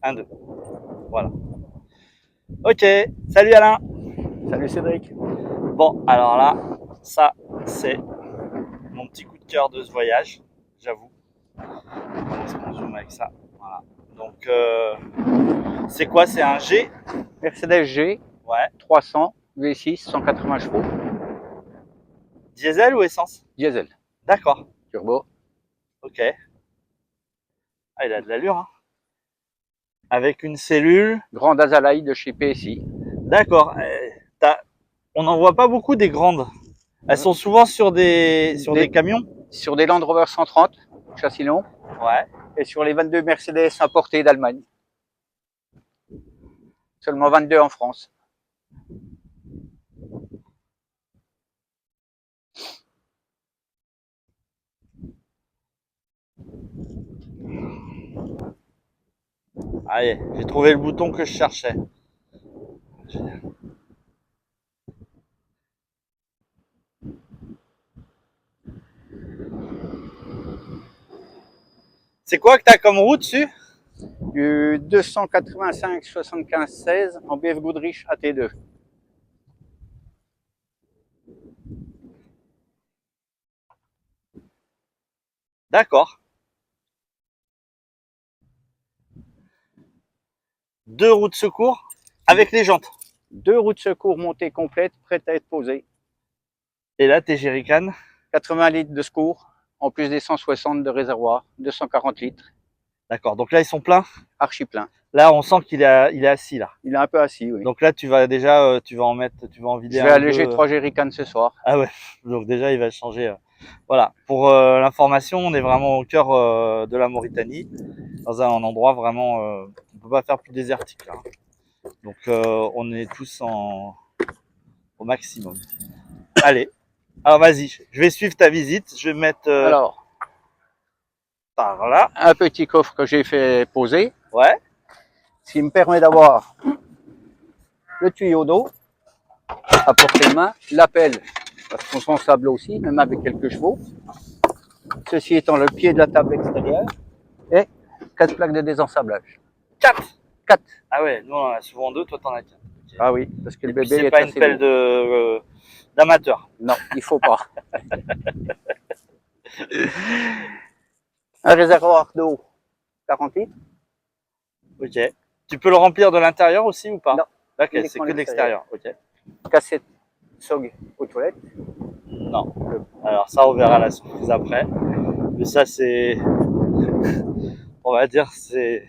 1, 2. Voilà. Ok, salut Alain. Salut Cédric. Bon, alors là, ça, c'est mon petit coup de cœur de ce voyage, j'avoue. Est-ce qu'on zoome avec ça? Voilà. Donc, c'est quoi? C'est un G? Mercedes G Ouais. 300 V6 180 chevaux. Diesel ou essence? Diesel. D'accord. Turbo. Ok. Ah, il a de l'allure, hein. Avec une cellule. Grande Azalaï de chez PSI. D'accord. On n'en voit pas beaucoup des grandes. Elles sont souvent sur des camions. Sur des Land Rover 130, châssis long. Ouais. Et sur les 22 Mercedes importés d'Allemagne. Seulement 22 en France. Allez, j'ai trouvé le bouton que je cherchais. C'est quoi que t'as comme roue dessus? Du 285 75 16 en BF Goodrich AT2. D'accord. 2 roues de secours avec les jantes. 2 roues de secours montées complètes, prêtes à être posées. Et là, tes jerrycans. 80 litres de secours, en plus des 160 de réservoir, 240 litres. D'accord. Donc là, ils sont pleins. Archi plein. Là, on sent qu'il est assis là. Il est un peu assis, oui. Donc là, tu vas déjà, tu vas en vider Je vais un ou alléger deux. 3 jerrycans ce soir. Ah ouais. Donc déjà, il va changer. Voilà. Pour l'information, on est vraiment au cœur de la Mauritanie, dans un endroit vraiment. On peut pas faire plus désertique là. Donc on est tous au maximum. Allez. Alors vas-y, je vais suivre ta visite. Je vais mettre Alors, par là. un petit coffre que j'ai fait poser, Ouais. ce qui me permet d'avoir le tuyau d'eau à portée de main, l'appel, parce qu'on s'ensable aussi, même avec quelques chevaux. Ceci étant le pied de la table extérieure et 4 plaques de désensablage. 4. 4. Ah ouais, nous on en a souvent 2, toi t'en as 4. Okay. Ah oui, parce que Et le puis bébé c'est est pas une assez pelle lourd. d'amateur. Non, il faut pas. Un réservoir d'eau 40 litres. Ok. Tu peux le remplir de l'intérieur aussi ou pas? Non, Ok, c'est uniquement que de l'extérieur. l'extérieur. Ok. Cassette SOG aux toilettes. Non. Alors ça, on verra la surprise après. Mais ça, c'est, on va dire, c'est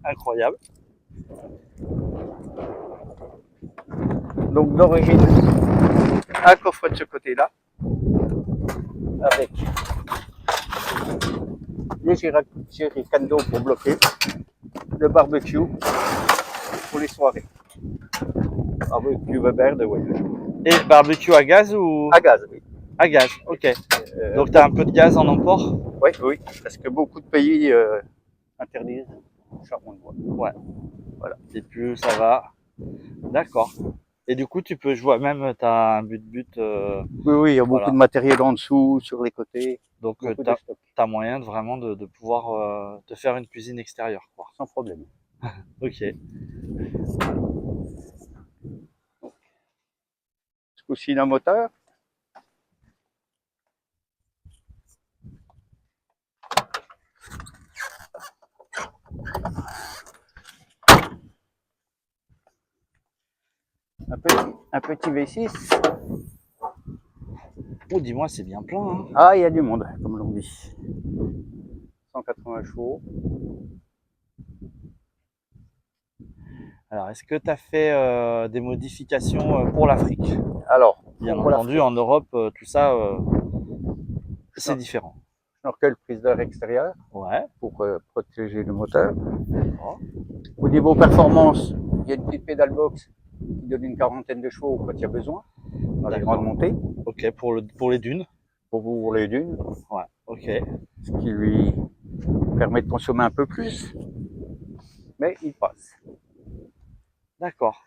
incroyable. Donc d'origine, un coffre de ce côté-là, avec les jerrycans d'eau pour bloquer, le barbecue pour les soirées. Barbecue Weber de voyage. Et barbecue à gaz ou À gaz, oui. à gaz? Ok. Donc tu as un peu de gaz en emport? Oui, oui, parce que beaucoup de pays interdisent le charbon de bois. Ouais. Voilà. Et plus ça va. D'accord. Et du coup, je vois même, tu as un but. Oui, oui, il y a beaucoup Voilà. de matériel en dessous, sur les côtés. Donc tu Beaucoup de stock. as moyen vraiment de pouvoir te faire une cuisine extérieure, quoi. Sans problème. Ok. Ce coup-ci, un moteur. Un petit V6. Oh, dis-moi, c'est bien plein, hein. Ah, il y a du monde, comme l'on dit. 180 chevaux. Alors, est-ce que tu as fait des modifications pour l'Afrique? Alors, Bien pour entendu, en Europe, tout ça, c'est différent. Snorkel prise d'air extérieur Ouais. pour protéger le moteur. Oh. Au niveau performance, il y a une petite pédale box qui donne une quarantaine de chevaux quand il y a besoin, dans les grandes montées. Ok, pour les dunes. Pour vous rouler d'une. Ouais, ok. Ce qui lui permet de consommer un peu plus. Mais il passe. D'accord.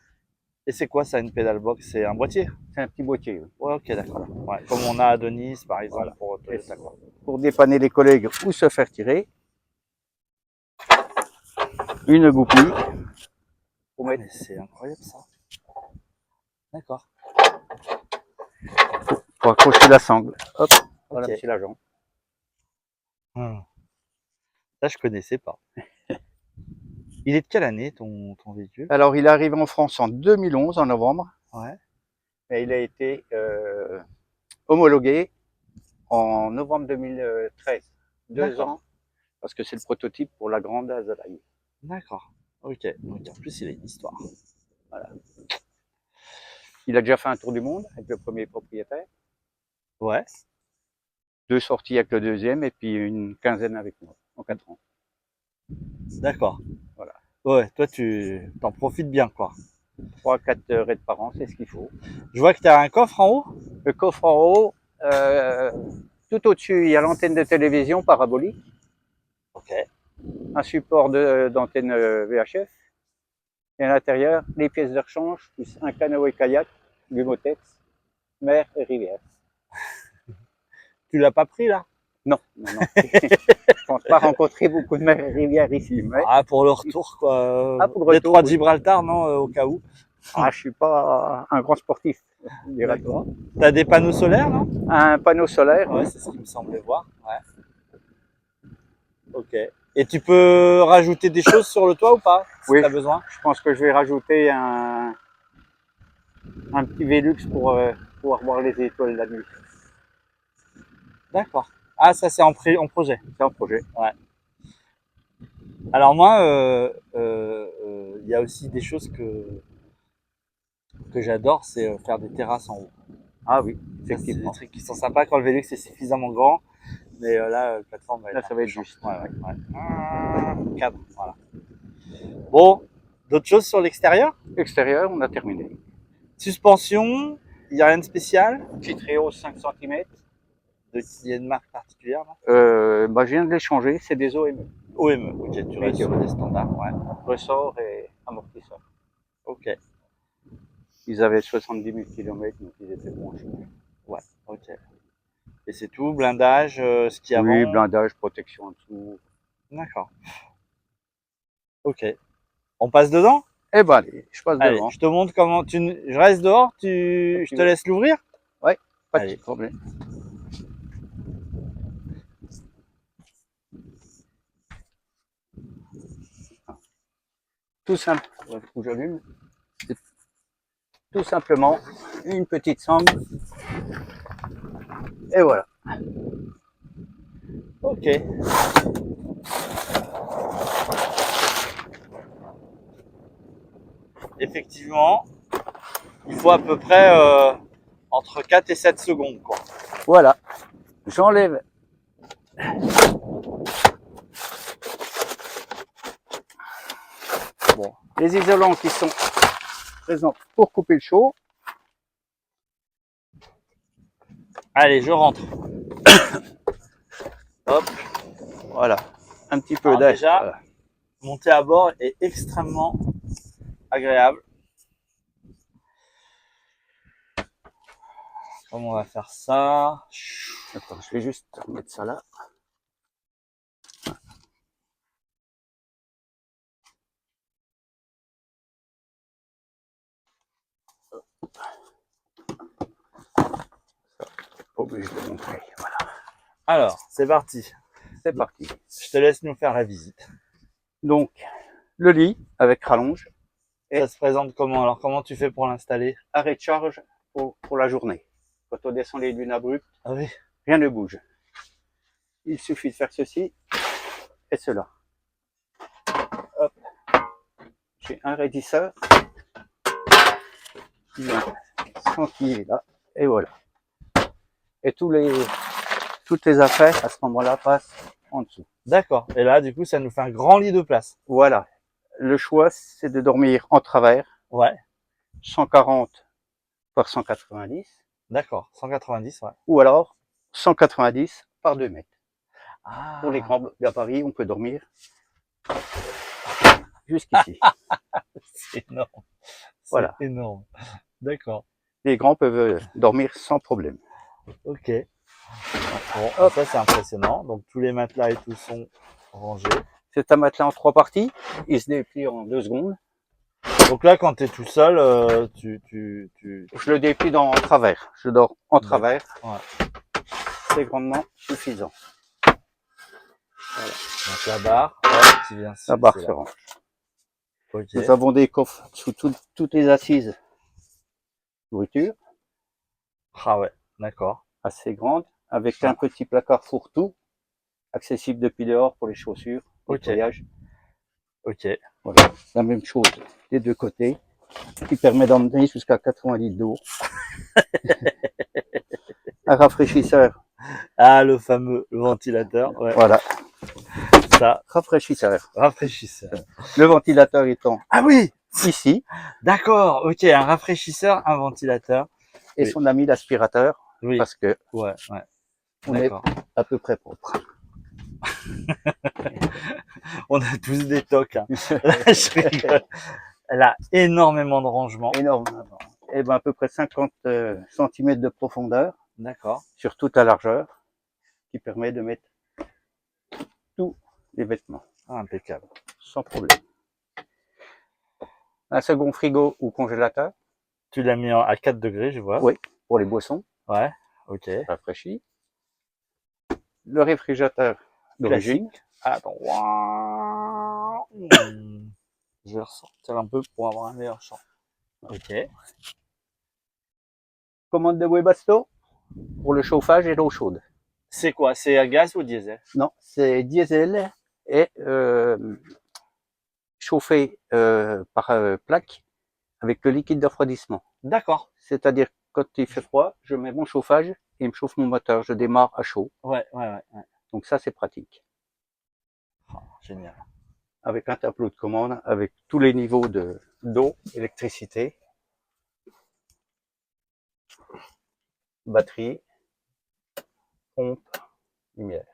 Et c'est quoi ça, une pedal box? C'est un boîtier? C'est un petit boîtier. Oui. Ouais, ok, d'accord. Ouais, comme on a à Denise, par exemple, Voilà. pour Toyota, quoi. Pour dépanner les collègues ou se faire tirer. une goupille. Pour Ah, mettre, mais c'est incroyable ça. D'accord. pour accrocher la sangle. Hop, voilà, Ok. c'est la jambe. Hmm. Ça, je connaissais pas. Il est de quelle année ton véhicule? Alors, il est arrivé en France en 2011, en novembre, Ouais. et il a été homologué en novembre 2013. 2 ans, parce que c'est le prototype pour la grande Azalaï. D'accord. Ok. Donc en plus, il a une histoire. Voilà. Il a déjà fait un tour du monde avec le premier propriétaire, Ouais. 2 sorties avec le deuxième, et puis une quinzaine avec moi, en 4 ans. D'accord. Voilà. Ouais, toi, tu t'en profites bien, quoi. 3-4 raids par an, c'est ce qu'il faut. Je vois que tu as un coffre en haut. Le coffre en haut, tout au-dessus, il y a l'antenne de télévision parabolique, Ok. un support d'antenne VHF, et à l'intérieur, les pièces de rechange, plus un canoë kayak, du Motex, mer et rivière. Tu l'as pas pris là? Non, non, non. Je pense pas rencontrer beaucoup de mer et rivières ici, mais Ah, pour le retour, quoi. pour le retour, Détroit de oui. Gibraltar, non, au cas où. Je suis pas un grand sportif, dirais-toi. T'as des panneaux solaires, non? Un panneau solaire, Ouais, oui. c'est ce qui me semblait voir. Ouais. Ok. Et tu peux rajouter des choses sur le toit ou pas, si Oui, t'as besoin? je pense que je vais rajouter un petit Velux pour pouvoir voir les étoiles la nuit. D'accord. Ah, ça c'est en projet. C'est un projet. Ouais. Alors moi, il y a aussi des choses que j'adore, c'est faire des terrasses en haut. Ah oui, Ça, c'est des effectivement. trucs qui sont sympas quand le Velux est suffisamment grand. Mais là, la plateforme va Là, être ça un va peu être chiant. juste. Ouais, ouais, ouais. Cadre, voilà. Bon, d'autres choses sur l'extérieur? Extérieur, on a terminé. Suspension, il n'y a rien de spécial? Petit Tréo 5 cm. Il y a une marque particulière, non? Je viens de les changer, c'est des OME. OME, ok, tu restes sur des standards, ouais. Ressort et amortisseur. Ok, Ils avaient 70 000 km, donc ils étaient moins chers. ouais, ok. Et c'est tout, blindage, ski Oui, avant? blindage, protection en dessous. D'accord, ok. On passe dedans? Eh ben allez, je passe Allez, devant. je te montre comment je reste dehors, je te laisse l'ouvrir? Ouais, pas de Allez. problème. Tout simple, où j'allume, c'est tout simplement une petite sangle. Et voilà. Ok. Effectivement, il faut à peu près entre 4 et 7 secondes, quoi. Voilà. J'enlève. Bon, les isolants qui sont présents pour couper le chaud. Allez, je rentre. Hop, voilà. Un petit peu Alors d'air. déjà, Voilà. monter à bord est extrêmement agréable. Comment on va faire ça? Attends, je vais juste mettre ça là. Pas obligé de montrer. Voilà. Alors, c'est parti. C'est parti. Je te laisse nous faire la visite. Donc, le lit avec rallonge. Et ça se présente comment? Alors, comment tu fais pour l'installer? Arrêt de charge pour la journée. Quand on descend les dunes abruptes, Ah oui. rien ne bouge. Il suffit de faire ceci et cela. Hop. J'ai un raidisseur. Qui est là. Et voilà. Et toutes les affaires à ce moment-là passent en dessous. D'accord. Et là, du coup, ça nous fait un grand lit de place. Voilà. Le choix, c'est de dormir en travers. Ouais. 140 par 190. D'accord. 190, ouais. Ou alors 190 par 2 mètres. Ah. Pour les grands gabarits, on peut dormir jusqu'ici. C'est énorme. Voilà. C'est énorme. D'accord. Les grands peuvent dormir sans problème. Ok. Bon, ça c'est impressionnant. Donc tous les matelas et tout sont rangés. C'est un matelas en 3 parties. Il se déplie en 2 secondes. Donc là, quand tu es tout seul, Je le déplie en travers. Je dors en travers. Ouais. C'est grandement suffisant. Voilà. Donc la barre, qui vient La barre c'est se là. range. Ok. Nous avons des coffres sous toutes les assises nourriture, Ah ouais, d'accord. assez grandes, avec un petit placard fourre-tout, accessible depuis dehors pour les chaussures, Ok. nettoyage. Ok. Voilà, la même chose des deux côtés, qui permet d'emmener jusqu'à 80 litres d'eau. Un rafraîchisseur, Ah, le fameux ventilateur. Ouais. voilà, Ça, rafraîchisseur. rafraîchisseur. Le ventilateur étant Ah oui, ici, d'accord. Ok, un rafraîchisseur, un ventilateur. et Oui. son ami l'aspirateur, Oui. parce que Ouais, ouais. on est D'accord. à peu près propre. On a tous des tocs. Hein. Là, je rigole. Elle a énormément de rangement. Énormément. Et ben à peu près 50 cm de profondeur D'accord. sur toute la largeur, qui permet de mettre tous les vêtements Ah, impeccable. sans problème. Un second frigo ou congélateur, Tu l'as mis à 4 degrés, je vois. oui, pour les boissons, Ouais. Ok. rafraîchi. Le réfrigérateur d'origine, Classique. Attends. Je vais ressortir un peu pour avoir un meilleur champ. Ok. commande de Webasto pour le chauffage et l'eau chaude. C'est quoi? C'est à gaz ou diesel? Non, c'est diesel et chauffé par plaque avec le liquide de refroidissement. D'accord. C'est-à-dire quand il fait froid, je mets mon chauffage et il me chauffe mon moteur. Je démarre à chaud. Ouais, ouais, ouais, ouais. Donc ça, c'est pratique. Oh, génial. Avec un tableau de commande, avec tous les niveaux d'eau, électricité, batterie, pompe, lumière.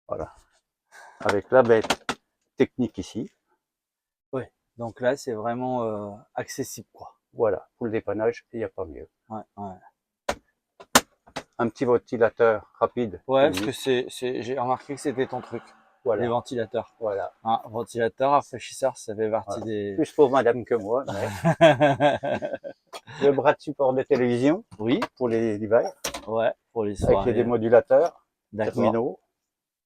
Voilà. Avec la bête technique ici. Ouais. Donc là, c'est vraiment accessible, quoi. Voilà. Pour le dépannage, il n'y a pas mieux. Ouais, ouais. Un petit ventilateur rapide. Ouais, parce que j'ai remarqué que c'était ton truc. Voilà. Les ventilateurs. Voilà. Hein, ventilateur, rafraîchisseur, ça fait partie Voilà. des. Plus pour madame que moi. Mais le bras de support de télévision. Oui. Pour l'hiver. Ouais, pour les Avec les soirées. démodulateurs. D'accord. Terminaux.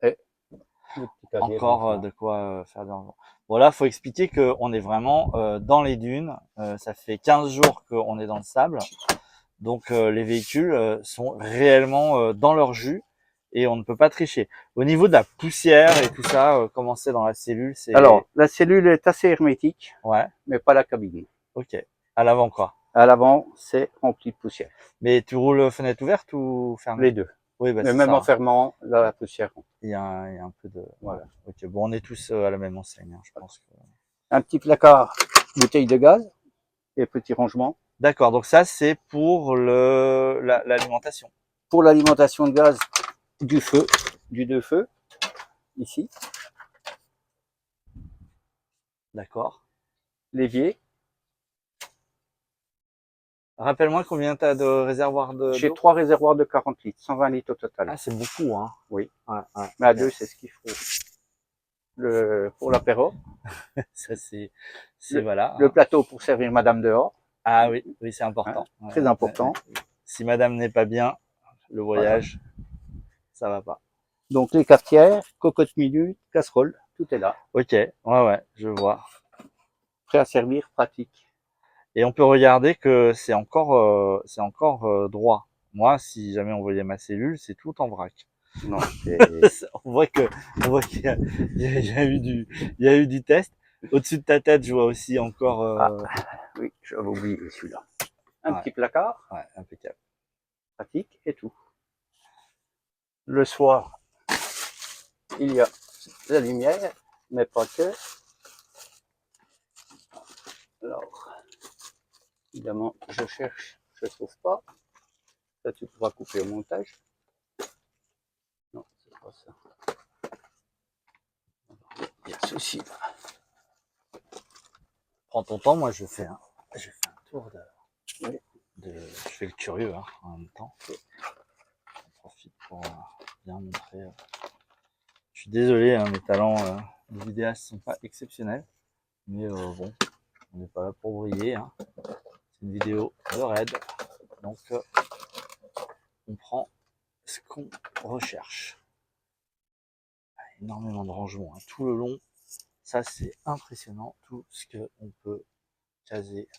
Et le petit clavier Encore de quoi faire des rangements. Bon là, faut expliquer qu'on est vraiment dans les dunes. Ça fait 15 jours qu'on est dans le sable. Donc les véhicules sont réellement dans leur jus et on ne peut pas tricher. Au niveau de la poussière et tout ça, comment c'est dans la cellule, c'est... Alors, la cellule est assez hermétique, Ouais, mais pas la cabine. ok. À l'avant quoi. À l'avant, c'est rempli de poussière. Mais tu roules fenêtre ouverte ou fermée? Les deux. Oui, bah Mais c'est même ça. en fermant, la poussière rentre. Il y a un peu de... Voilà. Ouais. Ok, bon, on est tous à la même enseigne, hein, je pense que... Un petit placard, bouteille de gaz et petit rangement. D'accord, donc ça c'est pour l'alimentation. Pour l'alimentation de gaz du feu, du deux feux, ici. D'accord. L'évier. Rappelle-moi combien tu as de réservoirs de J'ai d'eau? 3 réservoirs de 40 litres, 120 litres au total. Ah, c'est beaucoup, hein. Oui. Ouais, ouais. Mais à deux, c'est ce qu'il faut. Pour l'apéro. Ça, c'est voilà. Le Hein. plateau pour servir madame dehors. Ah oui, oui, c'est Hein, important. très Ouais, important. ouais. Si madame n'est pas bien, le voyage, ça va pas. Donc les cafetières, cocotte minute, casserole, tout est là. Ok, ouais, je vois. Prêt à servir, pratique. Et on peut regarder que c'est encore droit. Moi, si jamais on voyait ma cellule, c'est tout en vrac. Non, On voit qu'il y a, il y a eu du test. Au-dessus de ta tête, je vois aussi encore. oui, j'avais oublié celui-là. Un Ouais, petit placard, ouais, impeccable. pratique et tout. Le soir, il y a la lumière, mais pas que. Alors, évidemment, je cherche, je ne trouve pas. Ça, tu pourras couper au montage. Non, c'est pas ça. Il y a ceci là. Prends ton temps, moi je fais un tour Oui. je fais le curieux hein, en même temps. On profite pour bien montrer. Je suis désolé, hein, mes talents de vidéaste sont pas exceptionnels. Mais bon, on n'est pas là pour briller. Hein. C'est une vidéo de raid. Donc, on prend ce qu'on recherche. Énormément de rangements hein, tout le long. Ça, c'est impressionnant. Tout ce qu'on peut caser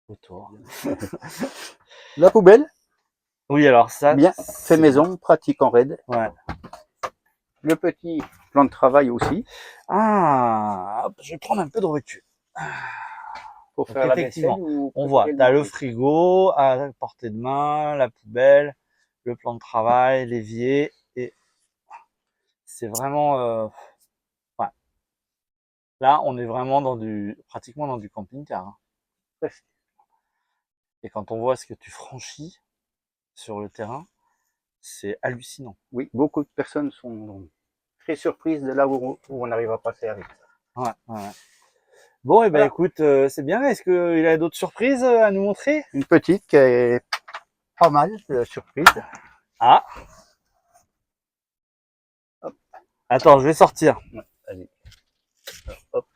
autour. La poubelle, Oui, alors ça, bien fait maison, pratique en raid. Ouais. Le petit plan de travail aussi, Ah, hop, je vais prendre un peu de recul. pour Donc, faire la vaisselle effectivement, ou on voit, préparer tu as le midi. frigo à portée de main, la poubelle, le plan de travail, l'évier, et c'est vraiment, ouais. Là, on est vraiment pratiquement dans du camping-car. Hein. Presque. Et quand on voit ce que tu franchis sur le terrain, c'est hallucinant. Oui, beaucoup de personnes sont très surprises de là où on arrive à passer avec ça. Ouais, ouais. Bon, et ben Voilà. écoute, c'est bien. Est-ce qu'il a d'autres surprises à nous montrer? Une petite qui est pas mal de surprise. Ah, Hop. attends, je vais sortir. Ouais, allez. Hop.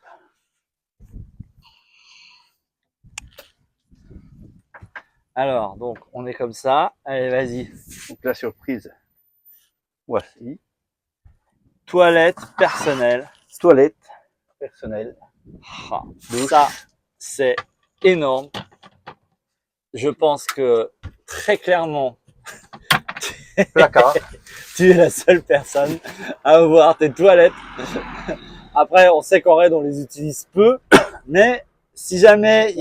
Alors, donc, on est comme ça. Allez, vas-y. Donc la surprise, voici. Toilette personnelle. Toilette personnelle. Ah, ça, c'est énorme. Je pense que très clairement, Placard. tu es la seule personne à avoir tes toilettes. Après, on sait qu'en raid, on les utilise peu, mais si jamais il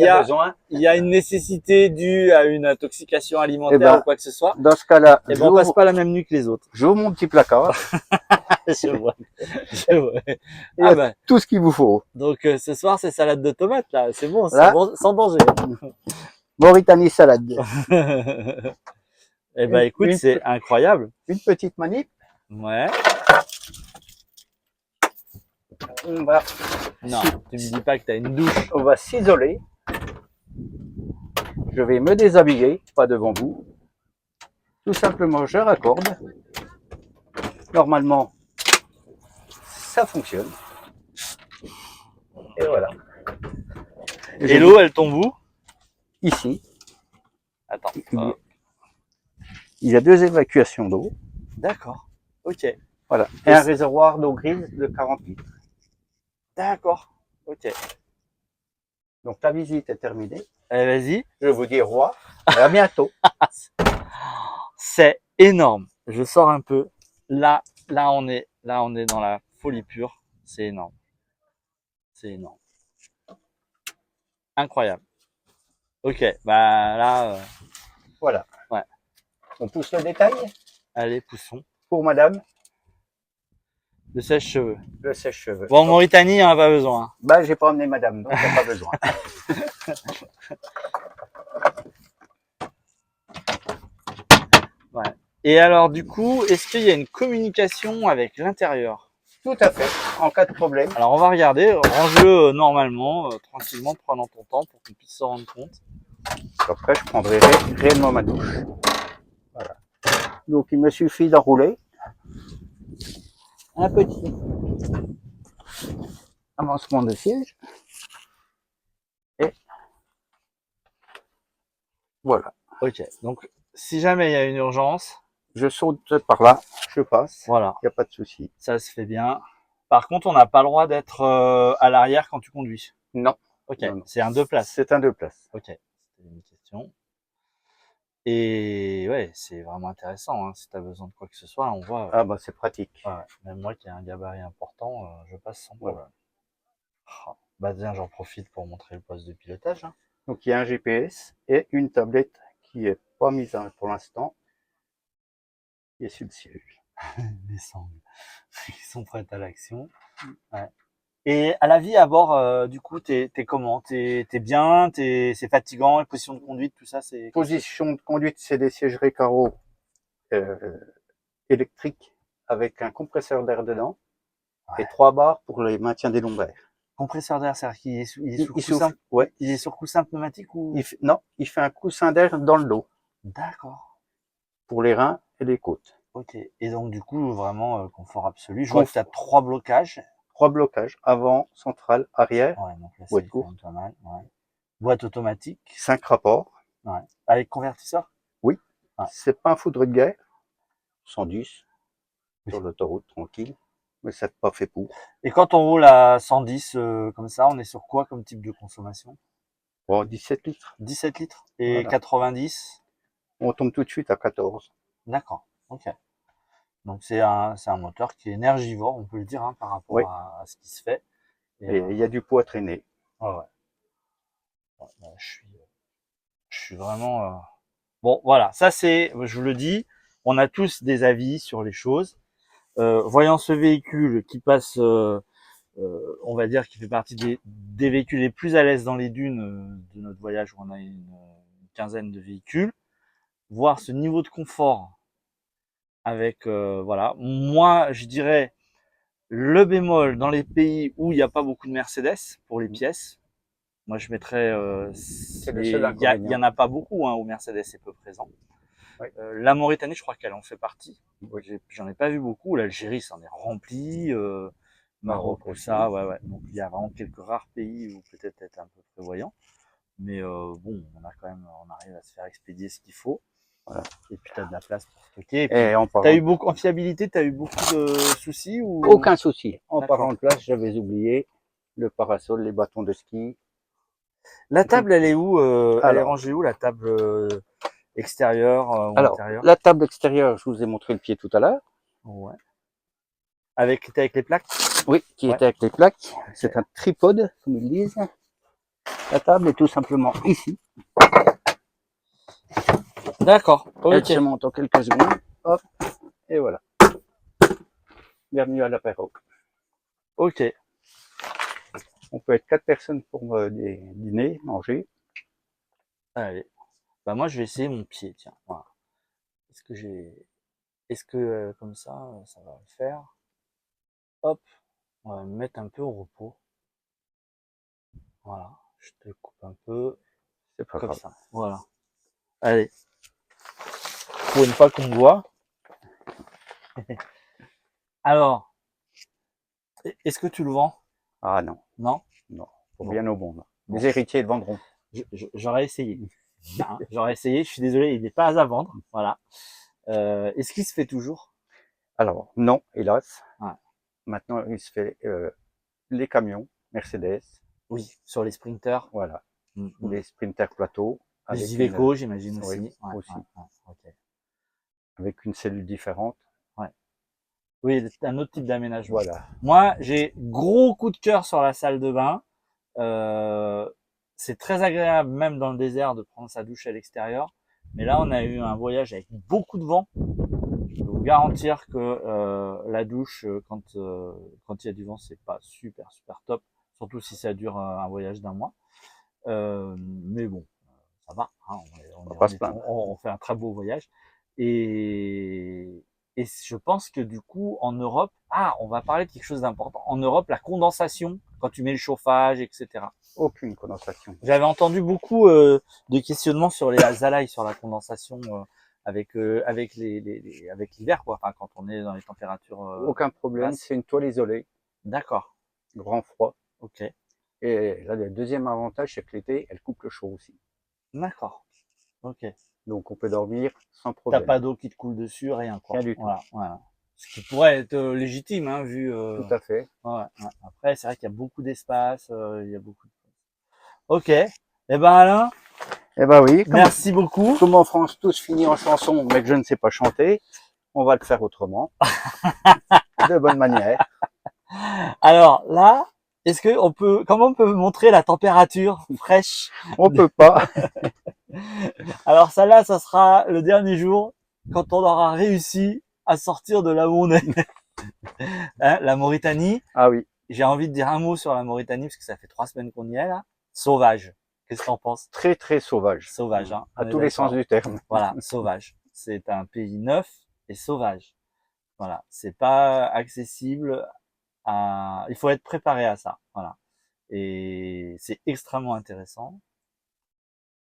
y a une nécessité due à une intoxication alimentaire ou quoi que ce soit, Dans ce cas-là, et ben on passe pas la même nuit que les autres. j'ouvre mon petit placard. Je vois. Je vois. Il y a tout ce qu'il vous faut. Donc ce soir, c'est salade de tomates là. C'est bon, Voilà. bon, sans danger. Mauritanie salade. Eh ben écoute, c'est incroyable. Une petite manip. Ouais. On va, Non, tu me dis pas que tu as une douche. on va s'isoler. Je vais me déshabiller, pas devant vous. Tout simplement, je raccorde. Normalement, ça fonctionne. Et voilà. Et l'eau, elle tombe où? Ici, Attends. il y a 2 évacuations d'eau. D'accord. Ok. Voilà. Et un réservoir d'eau grise de 40 litres. D'accord. Ok. Donc la visite est terminée. Allez, vas-y. Je vous dis au revoir. Et à bientôt. C'est énorme. Je sors un peu. Là, on est dans la folie pure. C'est énorme. C'est énorme. Incroyable. Ok. Bah là. Voilà. Ouais. On pousse le détail. Allez, poussons. Pour madame, Le sèche-cheveux. le sèche-cheveux. Bon, en Mauritanie, il n'y en a pas besoin. Bah, j'ai pas emmené madame, donc il n'y a pas besoin. Ouais. Et alors, du coup, est-ce qu'il y a une communication avec l'intérieur? Tout à fait, en cas de problème. Alors, on va regarder. Range-le normalement, tranquillement, prenant ton temps pour qu'on puisse se rendre compte. Après, je prendrai réellement ma douche. Voilà. Donc, il me suffit d'enrouler un petit avancement de siège. Et voilà. Ok. Donc, si jamais il y a une urgence, Je saute par là, je passe. voilà, Il n'y a pas de souci. ça se fait bien. Par contre, on n'a pas le droit d'être à l'arrière quand tu conduis. Non. Ok. Non, non. C'est un 2 places. C'est un 2 places. Ok. C'était une question. Et ouais, c'est vraiment intéressant. Hein. Si tu as besoin de quoi que ce soit, on voit. Ah bah c'est pratique. Ouais, même moi qui ai un gabarit important, je passe sans problème. Voilà. Oh, bah tiens, j'en profite pour montrer le poste de pilotage. Hein. Donc il y a un GPS et une tablette qui est pas mise pour l'instant, qui est sur le siège. Les sangles, ils sont prêts à l'action. Ouais. Et à la vie à bord, du coup, t'es comment? T'es bien? C'est fatigant? Les positions de conduite, tout ça, c'est... Position de conduite, c'est des sièges Recaro électriques avec un compresseur d'air dedans et 3 barres pour le maintien des lombaires. Compresseur d'air, c'est-à-dire qu'il est sous Il coussin, ouais. il est sur coussin pneumatique ou... Non, il fait un coussin d'air dans le dos D'accord. pour les reins et les côtes. Ok. Et donc, du coup, vraiment, confort absolu. Je vois que tu as Confort. 3 blocages. 3 blocages, avant, centrale, arrière, Ouais, donc là, boîte c'est quand courte, même pas mal. Ouais. Boîte automatique. 5 rapports. Ouais. Avec convertisseur? Oui, Ouais. c'est pas un foudre de guerre, 110 Oui. sur l'autoroute, tranquille, mais c'est pas fait pour. Et quand on roule à 110 comme ça, on est sur quoi comme type de consommation? Bon, 17 litres, 17 litres. Et voilà. 90? On tombe tout de suite à 14. D'accord. Ok. Donc c'est un moteur qui est énergivore, on peut le dire, hein, par Oui, rapport à ce qui se fait. Et, et il y a du poids à traîner. ouais, ouais. Ouais, ouais, je suis vraiment. Bon, voilà. Ça c'est, je vous le dis, on a tous des avis sur les choses. Voyant ce véhicule qui passe, on va dire, qui fait partie des véhicules les plus à l'aise dans les dunes de notre voyage, où on a une quinzaine de véhicules, voir ce niveau de confort avec, voilà. Moi, je dirais le bémol dans les pays où il n'y a pas beaucoup de Mercedes pour les pièces. Moi, je mettrais, C'est le seul il y en inconvénient. a pas beaucoup hein, où Mercedes est peu présent. Oui, La Mauritanie, je crois qu'elle en fait partie. oui. J'en ai pas vu beaucoup. L'Algérie, c'en est rempli. Maroc, Maroc tout aussi. ça, ouais, ouais. Donc il y a vraiment quelques rares pays où peut-être être un peu prévoyant. Mais bon, on arrive à se faire expédier ce qu'il faut. Voilà. Et puis t'as de la place pour stocker. Et puis Et en t'as parlant, eu beaucoup en fiabilité, t'as eu beaucoup de soucis ou? aucun souci. En parlant D'accord. de place, j'avais oublié le parasol, les bâtons de ski. La table, elle est où? Elle est Alors, rangée où la table extérieure ou alors, intérieure? la table extérieure, je vous ai montré le pied tout à l'heure. Ouais. Avec les plaques? Oui, qui Ouais. était avec les plaques. Ok. C'est un tripode, comme ils disent. La table est tout simplement ici. D'accord. Elle Ok. se monte en quelques secondes. Hop, et voilà. Bienvenue à l'apéro. Ok. On peut être 4 personnes pour dîner, manger. Allez. Bah moi, je vais essayer mon pied. Tiens. Voilà. Est-ce que comme ça, ça va le faire? Hop. On va me mettre un peu au repos. Voilà. Je te coupe un peu. C'est pas Comme grave. ça. Voilà. Allez. Pour une fois qu'on me voit. Alors, est-ce que tu le vends? Ah non, Non? non, pour Bon. rien au monde. Bon. Les héritiers le vendront. J'aurais essayé. Hein, j'aurais essayé. Je suis désolé, il n'est pas à vendre. Voilà. Est-ce qu'il se fait toujours? Alors, non, hélas. Ouais. Maintenant, il se fait les camions, Mercedes, Oui, sur les sprinters. voilà, Mm, mm. les Sprinter plateau, Les avec Iveco, j'imagine aussi. oui, Ouais, ouais, aussi, ouais. Ok. avec une cellule différente. Ouais. Oui, un autre type d'aménagement. Voilà, Moi, j'ai gros coup de cœur sur la salle de bain. Euh, c'est très agréable, même dans le désert, de prendre sa douche à l'extérieur. Mais là, on a eu un voyage avec beaucoup de vent. Je peux vous garantir que la douche, quand il y a du vent, c'est pas super super top, surtout si ça dure un voyage d'un mois. Mais bon, ça va, hein, on va pas se plaindre. on fait un très beau voyage. Et, et je pense que du coup, en Europe, on va parler de quelque chose d'important. En Europe, la condensation, quand tu mets le chauffage, etc. Aucune condensation. J'avais entendu beaucoup de questionnements sur les azalaï, sur la condensation avec l'hiver, quoi. Enfin, quand on est dans les températures Aucun problème, basses. c'est une toile isolée, D'accord. grand froid. Ok. Et là, le deuxième avantage, c'est que l'été, elle coupe le chaud aussi. D'accord. Ok. Donc, on peut dormir sans T'as problème. pas d'eau qui te coule dessus, rien, quoi. Rien du tout. Voilà, voilà. Ce qui pourrait être légitime, hein, vu. Tout à fait. Ouais, ouais. Après, c'est vrai qu'il y a beaucoup d'espace, il y a beaucoup. Ok. Eh ben Alain, Eh ben oui, merci beaucoup. comme en France, tous finit en chanson, mais que je ne sais pas chanter, on va le faire autrement, de bonne manière. Alors là, comment on peut montrer la température fraîche? On peut pas. Alors ça là, ça sera le dernier jour quand on aura réussi à sortir de là où on est. Hein, la Mauritanie. Ah oui, J'ai envie de dire un mot sur la Mauritanie parce que ça fait 3 semaines qu'on y est là. Sauvage. Qu'est-ce que t'en penses? très très sauvage. Sauvage, hein. À On est tous les sens d'accord. du terme. Voilà, sauvage. C'est un pays neuf et sauvage. Voilà, c'est pas accessible il faut être préparé à ça. Voilà. Et c'est extrêmement intéressant.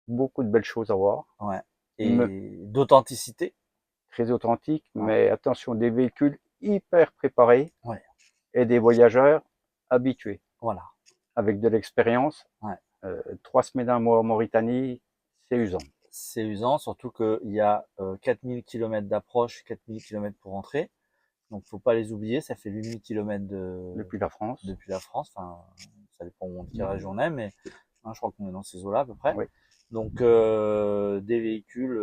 Beaucoup de belles choses à voir. Ouais. Me- Et d'authenticité. très authentique, Ouais. mais attention, des véhicules hyper préparés Ouais. et des voyageurs habitués, Voilà. avec de l'expérience. Ouais. 3 semaines, un mois en Mauritanie, c'est usant. C'est usant, surtout qu'il y a 4000 km d'approche, 4000 km pour rentrer. Donc, faut pas les oublier. Ça fait 8000 km Depuis la France. depuis la France. Enfin, ça dépend de quelle région on est, mais hein, je crois qu'on est dans ces eaux-là à peu près. Oui. Donc, des véhicules,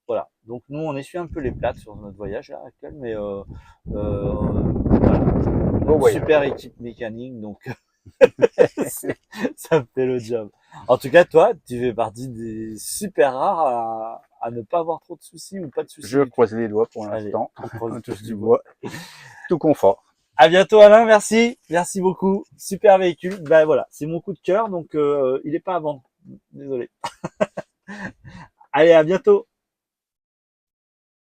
voilà. Donc, nous, on essuie un peu les plates sur notre voyage là, actuel, mais voilà. Bon voyage. Super équipe mécanique, donc ça me fait le job. En tout cas, toi, tu fais partie des super rares à ne pas avoir trop de soucis ou pas de soucis Je du tout. croise les doigts pour Allez, l'instant. on croise On tous touche du du bois. bois. Tout confort. À bientôt Alain, merci. Merci beaucoup. Super véhicule. Ben voilà, c'est mon coup de cœur, donc il est pas à vendre. Désolé. Allez, à bientôt.